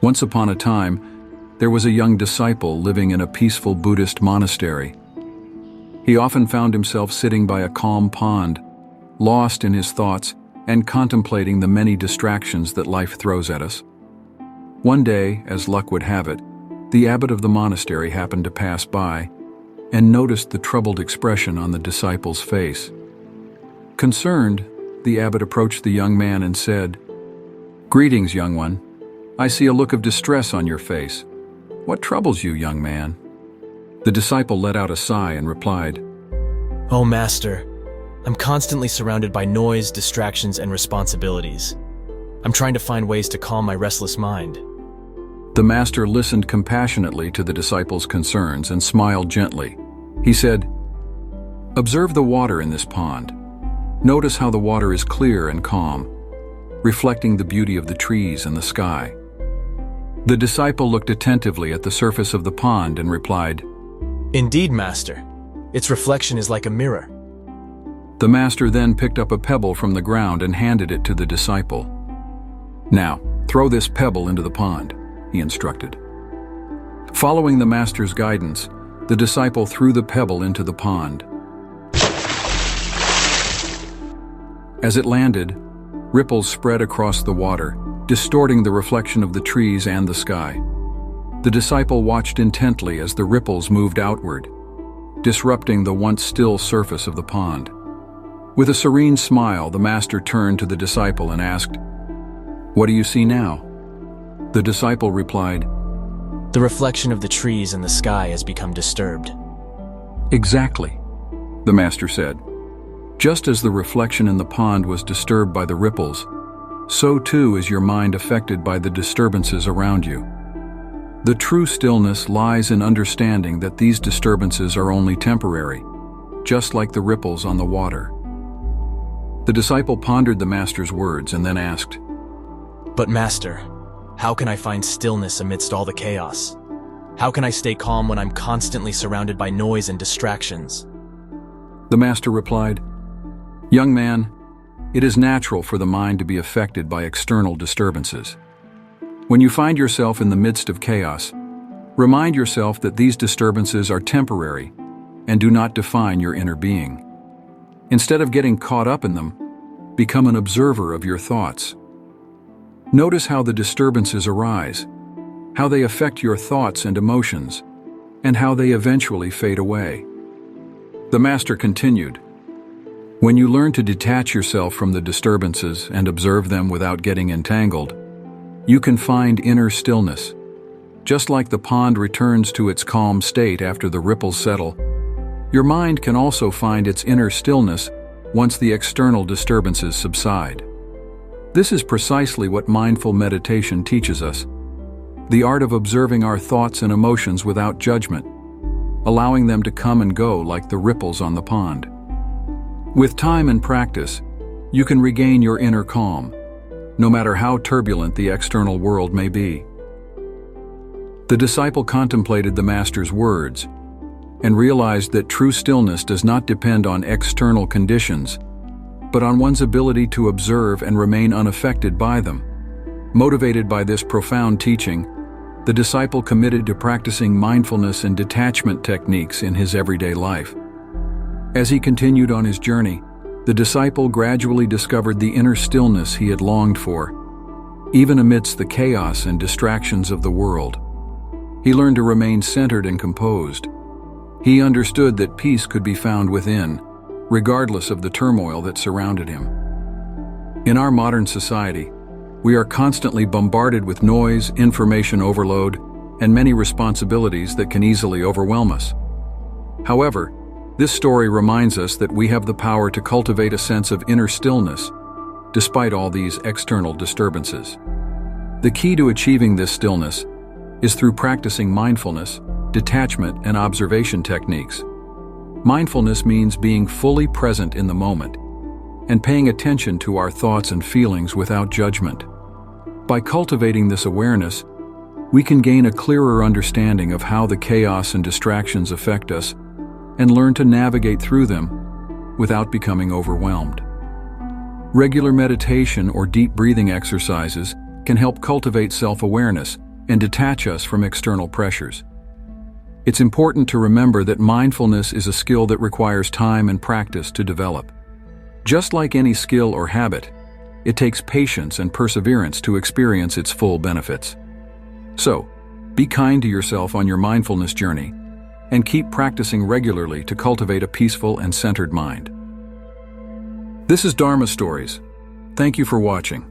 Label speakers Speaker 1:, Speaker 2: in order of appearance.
Speaker 1: Once upon a time, there was a young disciple living in a peaceful Buddhist monastery. He often found himself sitting by a calm pond, lost in his thoughts and contemplating the many distractions that life throws at us. One day, as luck would have it, the abbot of the monastery happened to pass by and noticed the troubled expression on the disciple's face. Concerned, the abbot approached the young man and said, "Greetings, young one. I see a look of distress on your face. What troubles you, young man?" The disciple let out a sigh and replied,
Speaker 2: "Oh, Master, I'm constantly surrounded by noise, distractions, and responsibilities. I'm trying to find ways to calm my restless mind."
Speaker 1: The master listened compassionately to the disciple's concerns and smiled gently. He said, "Observe the water in this pond. Notice how the water is clear and calm, reflecting the beauty of the trees and the sky." The disciple looked attentively at the surface of the pond and replied,
Speaker 2: "Indeed, Master. Its reflection is like a mirror."
Speaker 1: The master then picked up a pebble from the ground and handed it to the disciple. "Now, throw this pebble into the pond," he instructed. Following the master's guidance, the disciple threw the pebble into the pond. As it landed, ripples spread across the water, distorting the reflection of the trees and the sky. The disciple watched intently as the ripples moved outward, disrupting the once still surface of the pond. With a serene smile, the master turned to the disciple and asked, "What do you see now?" The disciple replied,
Speaker 2: "The reflection of the trees and the sky has become disturbed."
Speaker 1: "Exactly," the master said. "Just as the reflection in the pond was disturbed by the ripples, so too is your mind affected by the disturbances around you. The true stillness lies in understanding that these disturbances are only temporary, just like the ripples on the water." The disciple pondered the master's words and then asked,
Speaker 2: "But Master, how can I find stillness amidst all the chaos? How can I stay calm when I'm constantly surrounded by noise and distractions?"
Speaker 1: The master replied, "Young man, it is natural for the mind to be affected by external disturbances. When you find yourself in the midst of chaos, remind yourself that these disturbances are temporary and do not define your inner being. Instead of getting caught up in them, become an observer of your thoughts. Notice how the disturbances arise, how they affect your thoughts and emotions, and how they eventually fade away." The master continued, "When you learn to detach yourself from the disturbances and observe them without getting entangled, you can find inner stillness. Just like the pond returns to its calm state after the ripples settle, your mind can also find its inner stillness once the external disturbances subside. This is precisely what mindful meditation teaches us: the art of observing our thoughts and emotions without judgment, allowing them to come and go like the ripples on the pond. With time and practice, you can regain your inner calm, no matter how turbulent the external world may be." The disciple contemplated the master's words and realized that true stillness does not depend on external conditions, but on one's ability to observe and remain unaffected by them. Motivated by this profound teaching, the disciple committed to practicing mindfulness and detachment techniques in his everyday life. As he continued on his journey, the disciple gradually discovered the inner stillness he had longed for, even amidst the chaos and distractions of the world. He learned to remain centered and composed. He understood that peace could be found within, regardless of the turmoil that surrounded him. In our modern society, we are constantly bombarded with noise, information overload, and many responsibilities that can easily overwhelm us. However, this story reminds us that we have the power to cultivate a sense of inner stillness, despite all these external disturbances. The key to achieving this stillness is through practicing mindfulness, detachment, and observation techniques. Mindfulness means being fully present in the moment and paying attention to our thoughts and feelings without judgment. By cultivating this awareness, we can gain a clearer understanding of how the chaos and distractions affect us and learn to navigate through them without becoming overwhelmed. Regular meditation or deep breathing exercises can help cultivate self-awareness and detach us from external pressures. It's important to remember that mindfulness is a skill that requires time and practice to develop. Just like any skill or habit, it takes patience and perseverance to experience its full benefits. So, be kind to yourself on your mindfulness journey, and keep practicing regularly to cultivate a peaceful and centered mind. This is Dharma Stories. Thank you for watching.